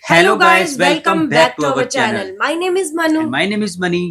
Hello guys, welcome back to our channel. My name is Manu And my name is Mani.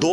2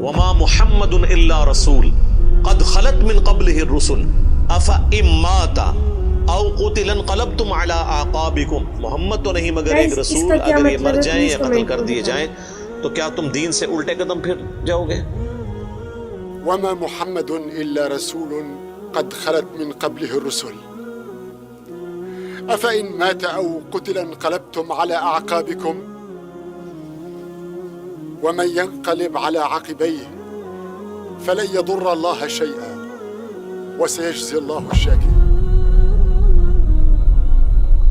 وما محمد الا رسول قد خلت من قبله الرسل افإن مات او قتل انقلبتم على اعقابكم. محمد تو نہیں مگر ایک رسول، اگر یہ مر جائیں یا قتل کر دیے جائیں تو کیا تم دین سے الٹے قدم پھر جاؤ گے؟ وما محمد إلا رسول قد خلت من قبله الرسل أفإن مات أو قتل انقلبتم على أعقابكم ومن ينقلب على عقبيه فلن يضر الله شيئا وسيجزي الله الشاكرين.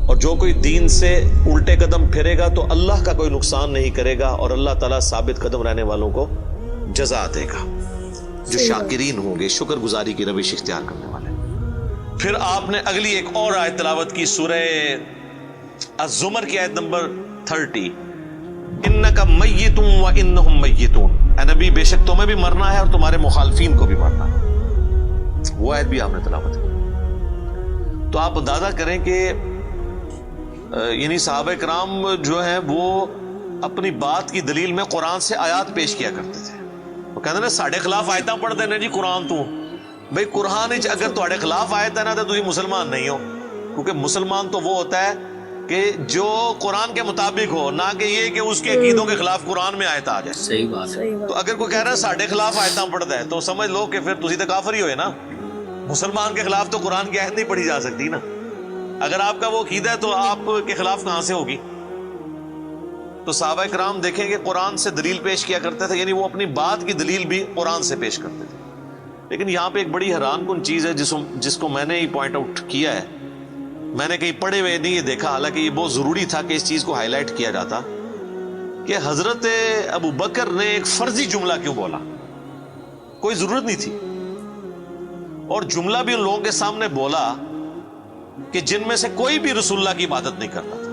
اور جو کوئی دین سے الٹے قدم پھرے گا تو اللہ کا کوئی نقصان نہیں کرے گا، اور اللہ تعالیٰ ثابت قدم رہنے والوں کو جزا دے گا، جو شاکرین ہوں گے، شکر گزاری کی روش اختیار کرنے والے. پھر آپ نے اگلی ایک اور آیت تلاوت کی، سورہ الزمر کی آیت نمبر 30، انک میت و انہم میتون. اے نبی بے شک تمہیں بھی مرنا ہے اور تمہارے مخالفین کو بھی مرنا ہے. وہ آیت بھی آپ نے تلاوت کی. تو آپ اندازہ کریں کہ یعنی صحابہ کرام جو ہیں وہ اپنی بات کی دلیل میں قرآن سے آیات پیش کیا کرتے تھے. وہ کہتے ہیں ساڑھے خلاف آیتاں پڑھتے ہیں جی قرآن تو بھئی قرآن اگر تھوڑے خلاف آیت ہے نا تو تسی مسلمان نہیں ہو، کیونکہ مسلمان تو وہ ہوتا ہے کہ جو قرآن کے مطابق ہو، نہ کہ یہ کہ اس کے عقیدوں کے خلاف قرآن میں آیت آ جائے. صحیح بات ہے. تو اگر کوئی کہہ رہا ہے ساڑھے خلاف آیتاں پڑھتا ہے تو سمجھ لو کہ پھر تسی تو کافر ہی ہوئے نا. مسلمان کے خلاف تو قرآن کی آیت نہیں پڑھی جا سکتی نا. اگر آپ کا وہ عقیدہ ہے تو آپ کے خلاف کہاں سے ہوگی؟ تو صحابہ کرام دیکھیں کہ قرآن سے دلیل پیش کیا کرتے تھے، یعنی وہ اپنی بات کی دلیل بھی قرآن سے پیش کرتے تھے. لیکن یہاں پہ ایک بڑی حیران کن چیز ہے جس کو میں نے ہی پوائنٹ آؤٹ کیا ہے. میں نے کہیں پڑھے ہوئے نہیں یہ دیکھا، حالانکہ یہ بہت ضروری تھا کہ اس چیز کو ہائی لائٹ کیا جاتا، کہ حضرت ابو بکر نے ایک فرضی جملہ کیوں بولا؟ کوئی ضرورت نہیں تھی. اور جملہ بھی ان لوگوں کے سامنے بولا کہ جن میں سے کوئی بھی رسول اللہ کی عبادت نہیں کرتا تھا.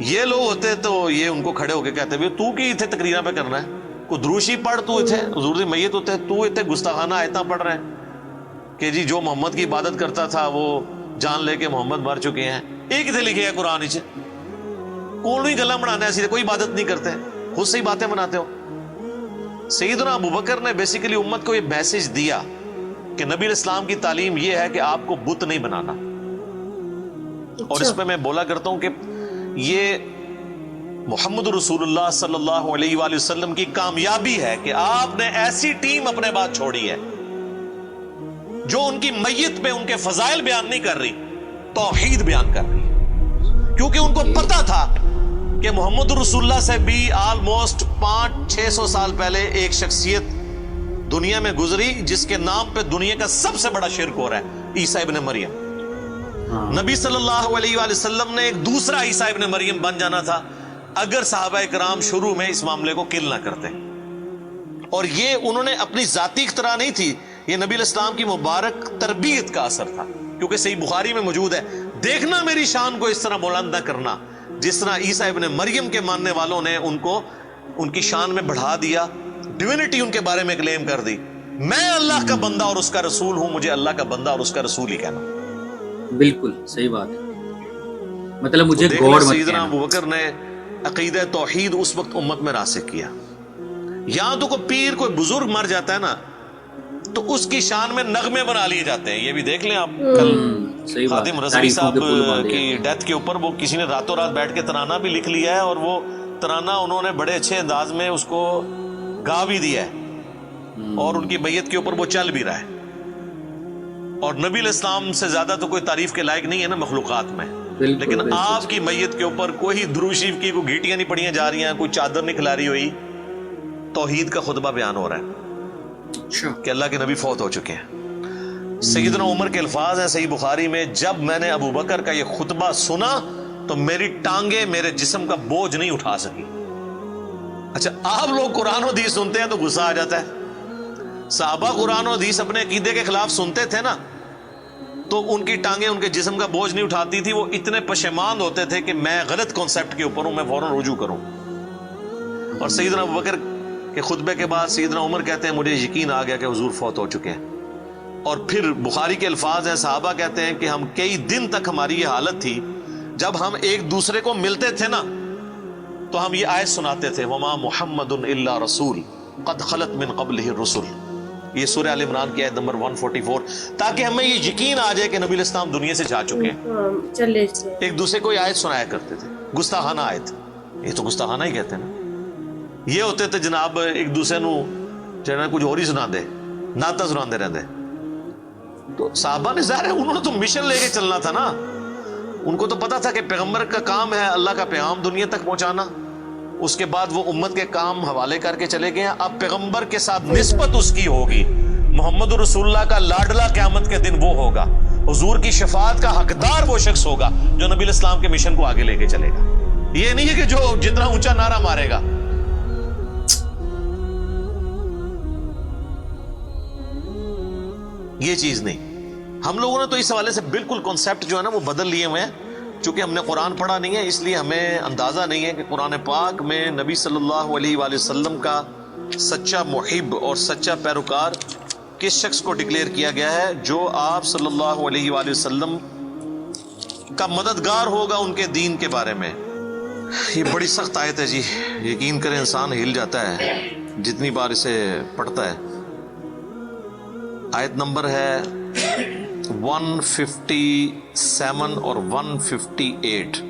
یہ لوگ ہوتے تو یہ ان کو کھڑے ہو کے کہتے تو کی اتنے تقریرہ پہ کرنا ہے، کوئی دروشی پڑھ تو اتنے حضور دی میت ہوتے تو اتنے گستاخانہ آیتاں پڑھ رہے ہیں کہ جی جو محمد کی عبادت کرتا تھا وہ جان لے کے محمد مر چکے ہیں. ایک اتنے لکھے ہے قرآن چ کون ہی گلا بنانا ہے، کوئی عبادت نہیں کرتے، خود سے ہی باتیں بناتے ہو. سیدنا ابو بکر نے بیسیکلی امت کو یہ میسج دیا کہ نبی الاسلام کی تعلیم یہ ہے کہ آپ کو بت نہیں بنانا. اور اس پہ میں بولا کرتا ہوں کہ یہ محمد رسول اللہ صلی اللہ علیہ وآلہ وسلم کی کامیابی ہے کہ آپ نے ایسی ٹیم اپنے بعد چھوڑی ہے جو ان کی میت پہ ان کے فضائل بیان نہیں کر رہی، توحید بیان کر رہی ہے. کیونکہ ان کو پتا تھا کہ محمد رسول اللہ سے بھی آلموسٹ 500-600 سال پہلے ایک شخصیت دنیا میں گزری جس کے نام پہ دنیا کا سب سے بڑا شرک ہو رہا ہے، عیسیٰ ابن مریم. نبی صلی اللہ علیہ وآلہ وسلم نے ایک دوسرا عیسیٰ ابن مریم بن جانا تھا اگر صحابہ کرام شروع میں اس معاملے کو کل نہ کرتے. اور یہ انہوں نے اپنی ذاتی اختراع نہیں تھی، یہ نبی الاسلام کی مبارک تربیت کا اثر تھا. کیونکہ صحیح بخاری میں موجود ہے، دیکھنا میری شان کو اس طرح بلند نہ کرنا جس طرح عیسیٰ ابن مریم کے ماننے والوں نے ان کو ان کی شان میں بڑھا دیا، ڈیوینٹی ان کے بارے میں کلیم کر دی. میں اللہ کا بندہ اور اس کا رسول ہوں، مجھے اللہ کا بندہ اور اس کا رسول ہی کہنا. بالکل صحیح بات ہے. مطلب مجھے گوڑ مت سیدنا ابو بکر نے عقیدہ توحید اس وقت امت میں راسخ کیا. یہاں تو کوئی پیر کوئی بزرگ مر جاتا ہے نا تو اس کی شان میں نغمے بنا لیے جاتے ہیں. یہ بھی دیکھ لیں آپ، کل خادم رضوی صاحب کی ڈیتھ کے اوپر وہ کسی نے راتوں رات بیٹھ کے ترانہ بھی لکھ لیا ہے، اور وہ ترانہ انہوں نے بڑے اچھے انداز میں اس کو گا بھی دیا ہے، اور ان کی میت کے اوپر وہ چل بھی رہا ہے. اور نبی الاسلام سے زیادہ تو کوئی تعریف کے لائق نہیں ہے نا مخلوقات میں. لیکن آپ کی میت کے اوپر کوئی درود شریف کی کوئی گھیٹیاں نہیں پڑیاں جا رہی ہیں، کوئی چادر نہیں کھلا رہی ہوئی، توحید کا خطبہ بیان ہو رہا ہے کہ اللہ کے نبی فوت ہو چکے ہیں. سیدنا عمر کے الفاظ ہیں صحیح بخاری میں، جب میں نے ابو بکر کا یہ خطبہ سنا تو میری ٹانگیں میرے جسم کا بوجھ نہیں اٹھا سکی. اچھا آپ لوگ قرآن و حدیث سنتے ہیں تو غصہ آ جاتا ہے. صحابہ قرآن و حدیث اپنے عقیدے کے خلاف سنتے تھے نا تو ان کی ٹانگیں ان کے جسم کا بوجھ نہیں اٹھاتی تھی. وہ اتنے پشیمان ہوتے تھے کہ میں غلط کانسیپٹ کے اوپر ہوں، میں فوراً رجوع کروں. اور سیدنا ابو بکر کے خطبے کے بعد سیدنا عمر کہتے ہیں مجھے یقین آ گیا کہ حضور فوت ہو چکے ہیں. اور پھر بخاری کے الفاظ ہیں، صحابہ کہتے ہیں کہ ہم کئی دن تک ہماری یہ حالت تھی جب ہم ایک دوسرے کو ملتے تھے نا تو ہم یہ آیت سناتے تھے وما محمد الا رسول قد خلت من قبلہ الرسل، یہ سورہ آل عمران کی آیت نمبر 144، تاکہ ہمیں یہ یقین آ جائے کہ نبی علیہ السلام دنیا سے جا چکے ہیں۔ ایک دوسرے کو یہ آیت سنایا کرتے تھے، گستاخانہ آیت، یہ تو گستاخانہ ہی کہتے ہیں نا۔ یہ ہوتے تھے جناب ایک دوسرے نو چاہے کچھ اور ہی سنا دے، ناتا سنا دے رہتے۔ تو صحابہ نے ظاہر ہے انہوں نے تو مشن لے کے چلنا تھا نا، ان کو تو پتا تھا کہ پیغمبر کا کام ہے اللہ کا پیغام دنیا تک پہنچانا، اس کے بعد وہ امت کے کام حوالے کر کے چلے گئے ہیں۔ اب پیغمبر کے ساتھ نسبت اس کی ہوگی، محمد رسول اللہ کا لاڈلا قیامت کے دن وہ ہوگا، حضور کی شفاعت کا حقدار وہ شخص ہوگا جو نبی علیہ السلام کے مشن کو آگے لے کے چلے گا۔ یہ نہیں ہے کہ جو جتنا اونچا نعرہ مارے گا۔ یہ چیز نہیں، ہم لوگوں نے تو اس حوالے سے بالکل کانسیپٹ جو ہے نا وہ بدل لیے ہوئے ہیں، چونکہ ہم نے قرآن پڑھا نہیں ہے اس لیے ہمیں اندازہ نہیں ہے کہ قرآن پاک میں نبی صلی اللہ علیہ وآلہ وسلم کا سچا محب اور سچا پیروکار کس شخص کو ڈکلیئر کیا گیا ہے، جو آپ صلی اللہ علیہ وآلہ وسلم کا مددگار ہوگا ان کے دین کے بارے میں۔ یہ بڑی سخت آیت ہے جی، یقین کریں انسان ہل جاتا ہے جتنی بار اسے پڑھتا ہے۔ آیت نمبر ہے 157 اور 158۔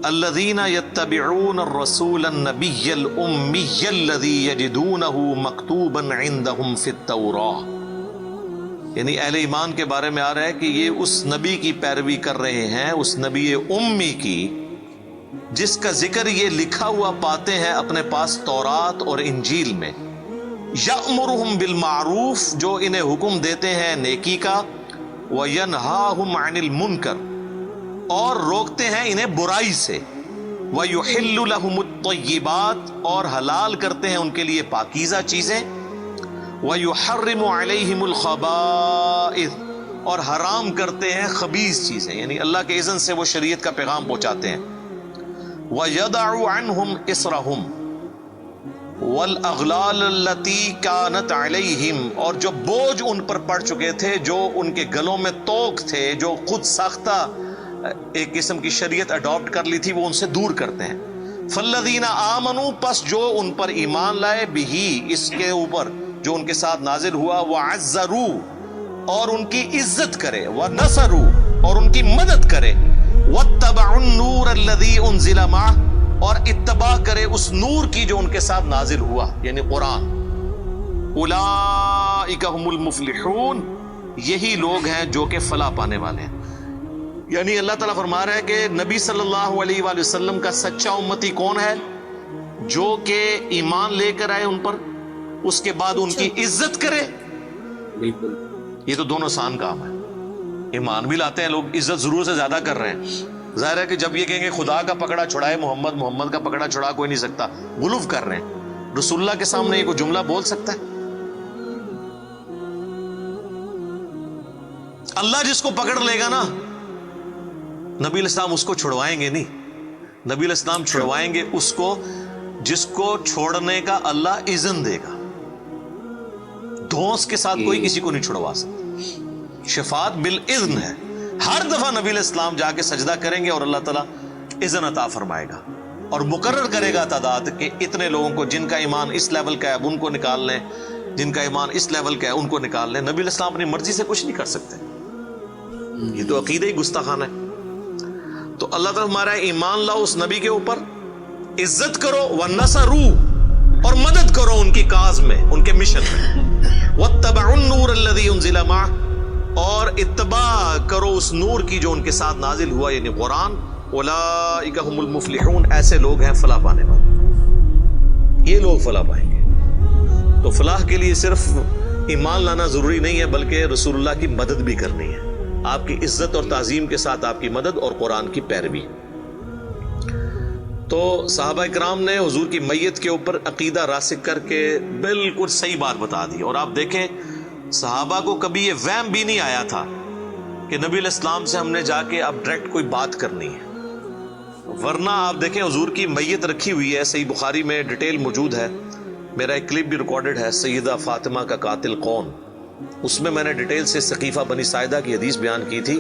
الذین یتبعون الرسول النبی الامی الذی یجدونہ مکتوبا عندہم فی التوراۃ، یعنی اہل ایمان کے بارے میں آ رہا ہے کہ یہ اس نبی کی پیروی کر رہے ہیں، اس نبی امی کی جس کا ذکر یہ لکھا ہوا پاتے ہیں اپنے پاس تورات اور انجیل میں۔ یأمرہم بالمعروف، جو انہیں حکم دیتے ہیں نیکی کا، وینہاہم عن المنکر، اور روکتے ہیں انہیں برائی سے، ویحل لہم الطیبات، اور حلال کرتے ہیں ان کے لیے پاکیزہ چیزیں، ویحرم علیہم الخبائث، اور حرام کرتے ہیں خبیث چیزیں، یعنی اللہ کے اذن سے وہ شریعت کا پیغام پہنچاتے ہیں۔ وَيَدَعُ عَنْهُمْ إِصْرَهُمْ وَالْأَغْلَالَ الَّتِي كَانَتْ عَلَيْهِمْ، اور جو بوجھ ان پر پڑ چکے تھے، جو ان کے گلوں میں توق تھے، جو خود ساختہ ایک قسم کی شریعت اڈاپٹ کر لی تھی، وہ ان سے دور کرتے ہیں۔ فَالَّذِينَ آمَنُوا، پس جو ان پر ایمان لائے، بِهِ، اس کے اوپر جو ان کے ساتھ نازل ہوا، وَعَزَّرُوا، اور ان کی عزت کرے، وَنَصَرُوا، اور ان کی مدد کرے، وَاتَّبَعُوا النُّورَ الَّذِي أُنزِلَ مَعَهُ، اور اتباع کرے اس نور کی جو ان کے ساتھ نازل ہوا، یعنی قرآن۔ اولئک هم المفلحون، یہی لوگ ہیں جو کہ فلاح پانے والے ہیں۔ یعنی اللہ تعالیٰ فرما رہا ہے کہ نبی صلی اللہ علیہ وآلہ وسلم کا سچا امتی کون ہے؟ جو کہ ایمان لے کر آئے ان پر، اس کے بعد ان کی عزت کرے۔ بالکل، یہ تو دونوں آسان کام ہے، ایمان بھی لاتے ہیں لوگ، عزت ضرور سے زیادہ کر رہے ہیں۔ ظاہر ہے کہ جب یہ کہیں گے خدا کا پکڑا چھڑائے محمد، محمد کا پکڑا چھڑا کوئی نہیں سکتا، غلو کر رہے ہیں۔ رسول اللہ کے سامنے یہ کوئی جملہ بول سکتا ہے؟ اللہ جس کو پکڑ لے گا نا، نبی علیہ السلام اس کو چھڑوائیں گے نہیں، نبی علیہ السلام چھڑوائیں گے اس کو جس کو چھوڑنے کا اللہ اذن دے گا۔ دھونس کے ساتھ کوئی کسی کو نہیں چھڑوا سکتا، شفاعت بالاذن ہے۔ ہر دفعہ نبی علیہ السلام جا کے سجدہ کریں گے اور اللہ تعالیٰ اذن عطا فرمائے گا اور مقرر کرے گا تعداد کہ اتنے لوگوں کو جن کا ایمان اس لیول کا ہے اب ان کو نکال لیں، جن کا ایمان اس لیول کا ہے ان کو نکال لیں۔ نبی علیہ السلام اپنی مرضی سے کچھ نہیں کر سکتے، یہ تو عقیدہ ہی گستاخانہ ہے۔ تو اللہ تعالیٰ ہمارا ایمان لاؤ اس نبی کے اوپر، عزت کرو، وَنَصَرُوا، اور مدد کرو ان کی کاز میں، ان کے مشن میں، وَاتَّبَعُوا النُّورَ الَّذِي أُنزِلَ مَعَهُ، اور اتباع کرو اس نور کی جو ان کے ساتھ نازل ہوا، یعنی قرآن۔ اولئک هم المفلحون، ایسے لوگ ہیں فلاح پانے والے، یہ لوگ فلاح پائیں گے۔ تو فلاح کے لیے صرف ایمان لانا ضروری نہیں ہے، بلکہ رسول اللہ کی مدد بھی کرنی ہے، آپ کی عزت اور تعظیم کے ساتھ آپ کی مدد اور قرآن کی پیروی۔ تو صحابہ کرام نے حضور کی میت کے اوپر عقیدہ راسخ کر کے بالکل صحیح بات بتا دی، اور آپ دیکھیں صحابہ کو کبھی یہ وہم بھی نہیں آیا تھا کہ نبی علیہ السلام سے ہم نے جا کے اب ڈائریکٹ کوئی بات کرنی ہے، ورنہ آپ دیکھیں حضور کی میت رکھی ہوئی ہے، صحیح بخاری میں ڈیٹیل موجود ہے، میرا ایک کلپ بھی ریکارڈڈ ہے، سیدہ فاطمہ کا قاتل کون، اس میں میں نے ڈیٹیل سے سقیفہ بنی ساعدہ کی حدیث بیان کی تھی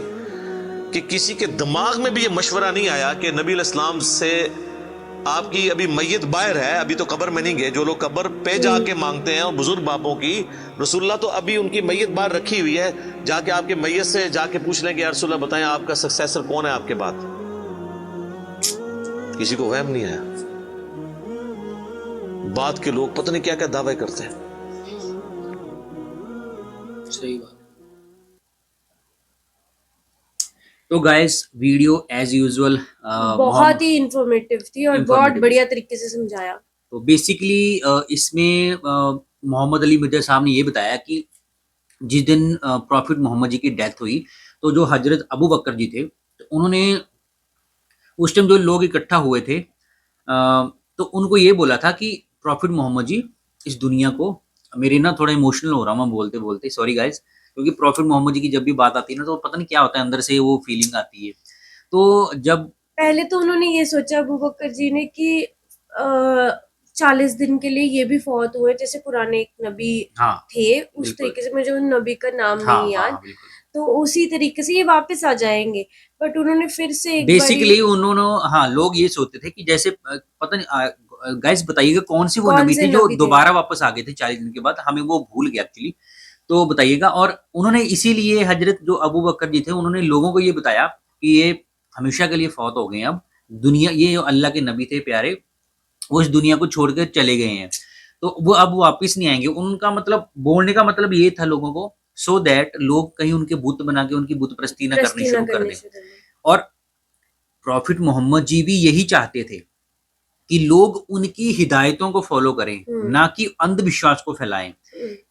کہ کسی کے دماغ میں بھی یہ مشورہ نہیں آیا کہ نبی علیہ السلام سے آپ کی ابھی میت باہر ہے, ابھی تو قبر میں نہیں گئے, جو لوگ قبر پہ جا کے مانگتے ہیں اور بزرگ باپوں کی, رسول اللہ تو ابھی ان کی میت باہر رکھی ہوئی ہے, جا کے آپ کے میت سے جا کے پوچھ لیں کہ یا رسول اللہ بتائیں آپ کا سکسیسر کون ہے آپ کے بعد. کسی کو وہم نہیں آیا. بعد کے لوگ پتہ نہیں کیا کیا دعوے کرتے ہیں. صحیح بات. تو گائز ویڈیو ایز یوزول بہت ہی انفارمیٹیو تھی اور بہت بڑھیا طریقے سے سمجھایا. تو بیسیکلی اس میں محمد علی مرزا صاحب نے یہ بتایا کہ جس دن پروفٹ محمد جی کی ڈیتھ ہوئی تو جو حضرت ابو بکر جی تھے انہوں نے اس ٹائم جو لوگ اکٹھا ہوئے تھے تو ان کو یہ بولا تھا کہ پروفٹ محمد جی اس دنیا کو, میرے نا تھوڑا ایموشنل ہو رہا ہوں میں بولتے بولتے, سوری گائز, کیونکہ پروفٹ محمد جی کی جب بھی بات آتی ہے نا تو پتہ نہیں کیا ہوتا ہے اندر سے وہ فیلنگ آتی ہے. تو جب پہلے تو انہوں نے یہ سوچا ابو بکر جی نے کہ 40 دن کے لیے یہ بھی فوت ہوئے, جیسے قرآن ایک نبی تھے اس طریقے سے, مجھے ان نبی کا نام نہیں یاد, تو اسی طریقے سے یہ واپس آ جائیں گے. بٹ انہوں نے پھر سے بیسیکلی انہوں نے لوگ یہ سوچتے تھے کہ جیسے پتہ نہیں گائز بتائیے گا کون سی وہ نبی تھے جو دوبارہ واپس آ گئے تھے 40 دن کے بعد, ہمیں وہ بھول گیا ایکچولی, تو بتائیے گا. اور انہوں نے اسی لیے حضرت جو ابو بکر جی تھے انہوں نے لوگوں کو یہ بتایا کہ یہ ہمیشہ کے لیے فوت ہو گئے ہیں, اب دنیا, یہ اللہ کے نبی تھے پیارے, وہ اس دنیا کو چھوڑ کر چلے گئے ہیں, تو وہ اب واپس نہیں آئیں گے. ان کا مطلب بولنے کا مطلب یہ تھا لوگوں کو, سو دیٹ لوگ کہیں ان کے بت بنا کے ان کی بت پرستی نہ کرنی شروع کر دیں. اور پروفٹ محمد جی بھی یہی چاہتے تھے کہ لوگ ان کی ہدایتوں کو فالو کریں, نہ کہ اندھ وشواس کو پھیلائیں,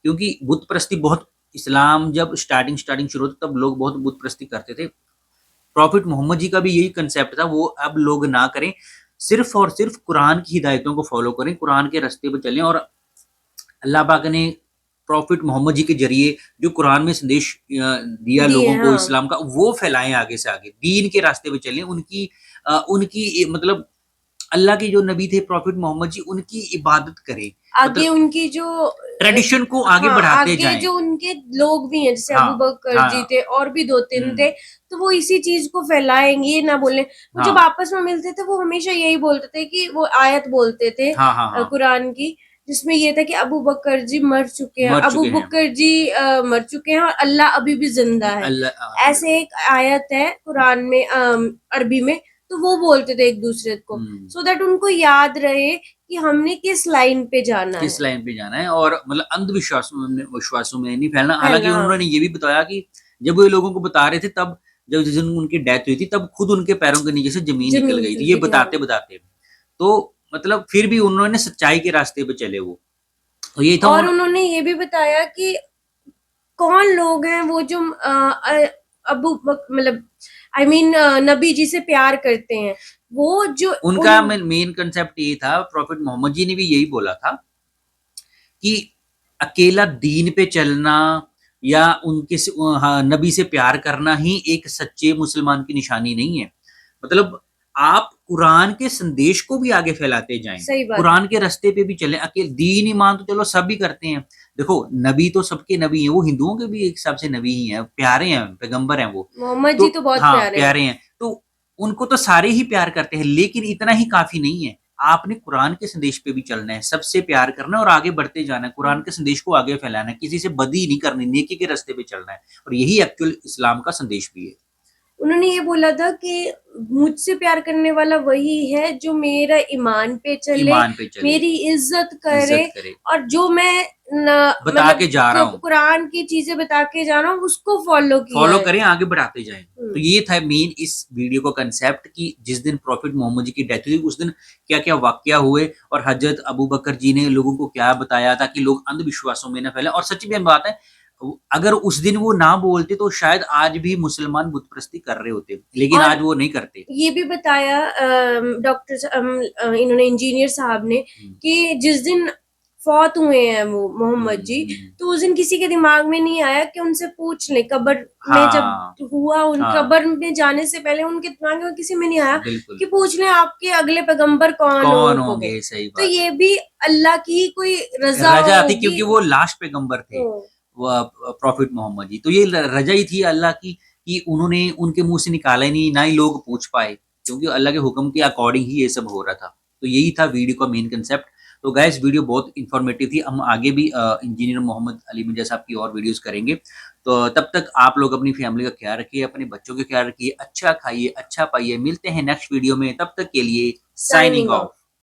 کیونکہ بت پرستی بہت, اسلام جب اسٹارٹنگ شروع ہوتا تب لوگ بہت بت پرستی کرتے تھے. پروفٹ محمد جی کا بھی یہی کنسیپٹ تھا, وہ اب لوگ نہ کریں, صرف اور صرف قرآن کی ہدایتوں کو فالو کریں, قرآن کے راستے پہ چلیں. اور اللہ پاک نے پروفٹ محمد جی کے ذریعے جو قرآن میں سندیش دیا لوگوں کو اسلام کا, وہ پھیلائیں آگے سے آگے, دین کے راستے پہ چلیں. ان کی مطلب اللہ کے جو نبی تھے پروفٹ محمد جی, ان کی عبادت کریں, آگے ان کی جو ٹریڈیشن کو آگے بڑھاتے جائیں. جو ان کے لوگ بھی ہیں جیسے ابو بکر جی تھے اور بھی 2-3 تھے, تو وہ اسی چیز کو پھیلائیں گے, نہ بولیں. وہ جب آپس میں ملتے تھے وہ ہمیشہ یہی بولتے تھے کہ وہ آیت بولتے تھے قرآن کی جس میں یہ تھا کہ ابو بکر جی مر چکے ہیں, ابو بکر جی مر چکے ہیں اور اللہ ابھی بھی زندہ ہے. ایسے ایک آیت ہے قرآن میں عربی میں, تو وہ بولتے تھے ایک دوسرے کو, سو دیٹ ان کو یاد رہے کہ ہم نے کس لائن پہ جانا ہے, اور مطلب اندھ وشواسوں میں نہیں پھیلنا. حالانکہ انہوں نے یہ بھی بتایا کہ جب وہ لوگوں کو بتا رہے تھے تب جب جس دن ان کی ڈیتھ ہوئی تھی تب خود ان کے پیروں کے نیچے سے زمین نکل گئی تھی, یہ بتاتے تو مطلب پھر بھی انہوں نے سچائی کے راستے پہ چلے وہ. تو یہ تھا. اور انہوں نے یہ بھی بتایا کہ کون لوگ ہیں وہ جو ابو مطلب نبی جی سے پیار کرتے ہیں, وہ جو ان کا مین کنسیپٹ یہ تھا. پروفٹ محمد جی نے بھی یہی بولا تھا کہ اکیلا دین پہ چلنا یا ان کے نبی سے پیار کرنا ہی ایک سچے مسلمان کی نشانی نہیں ہے. مطلب آپ قرآن کے سندیش کو بھی آگے پھیلاتے جائیں, قرآن کے راستے پہ بھی چلیں. دین ایمان تو چلو سب بھی کرتے ہیں, دیکھو نبی تو سب کے نبی ہیں, وہ ہندوؤں کے بھی ایک حساب سے نبی ہی ہیں, پیارے ہیں, پیغمبر ہیں, وہ محمد جی تو بہت پیارے ہیں, تو ان کو تو سارے ہی پیار کرتے ہیں. لیکن اتنا ہی کافی نہیں ہے, آپ نے قرآن کے سندیش پہ بھی چلنا ہے, سب سے پیار کرنا ہے اور آگے بڑھتے جانا ہے, قرآن کے سندیش کو آگے پھیلانا ہے, کسی سے بدی نہیں کرنی, نیکی کے راستے پہ چلنا ہے. اور یہی ایکچوئل اسلام کا سندیش بھی ہے. انہوں نے یہ بولا تھا کہ مجھ سے پیار کرنے والا وہی ہے جو میرا ایمان پہ چلے, میری عزت کرے, اور جو میں بتا کے جا رہا ہوں, قرآن کی چیزیں بتا کے جا رہا ہوں, اس کو فالو کریں, آگے بڑھاتے جائیں. تو یہ تھا مین اس ویڈیو کا کنسیپٹ کہ جس دن پروفٹ محمد جی کی ڈیتھ ہوئی اس دن کیا کیا واقعہ ہوئے, اور حضرت ابو بکر جی نے لوگوں کو کیا بتایا تھا کہ لوگ اندھ وشواسوں میں نہ پھیلیں. اور سچ میں بات ہے, اگر اس دن وہ نہ بولتے تو شاید آج بھی مسلمان بت پرستی کر رہے ہوتے, لیکن آج وہ نہیں کرتے. یہ بھی بتایا ڈاکٹر انہوں نے انجینئر صاحب نے کہ جس دن فوت ہوئے ہیں وہ محمد جی, تو اس دن کسی کے دماغ میں نہیں آیا کہ ان سے پوچھ لیں, قبر میں جب ہوا ان قبر میں جانے سے پہلے ان کے دماغ میں کسی میں نہیں آیا کہ پوچھ لیں آپ کے اگلے پیغمبر کون ہوں گے. تو یہ بھی اللہ کی کوئی رضا تھی, کیونکہ وہ لاسٹ پیغمبر تھے پروفٹ محمد جی, تو یہ رجا ہی تھی اللہ کی کہ انہوں نے ان کے منہ سے نکالا ہی نہیں، نہ ہی لوگ پوچھ پائے، کیونکہ اللہ کے حکم کے اکارڈنگ ہی یہ سب ہو رہا تھا. تو یہی تھا ویڈیو کا مین کنسیپٹ. تو گائز ویڈیو بہت انفارمیٹیو تھی. ہم آگے بھی انجینئر محمد علی مرزا صاحب کی اور ویڈیوز کریں گے. تو تب تک آپ لوگ اپنی فیملی کا خیال رکھیے، اپنے بچوں کا خیال رکھیے، اچھا کھائیے، اچھا پائیے. ملتے ہیں نیکسٹ ویڈیو میں، تب تک کے لیے سائننگ آف.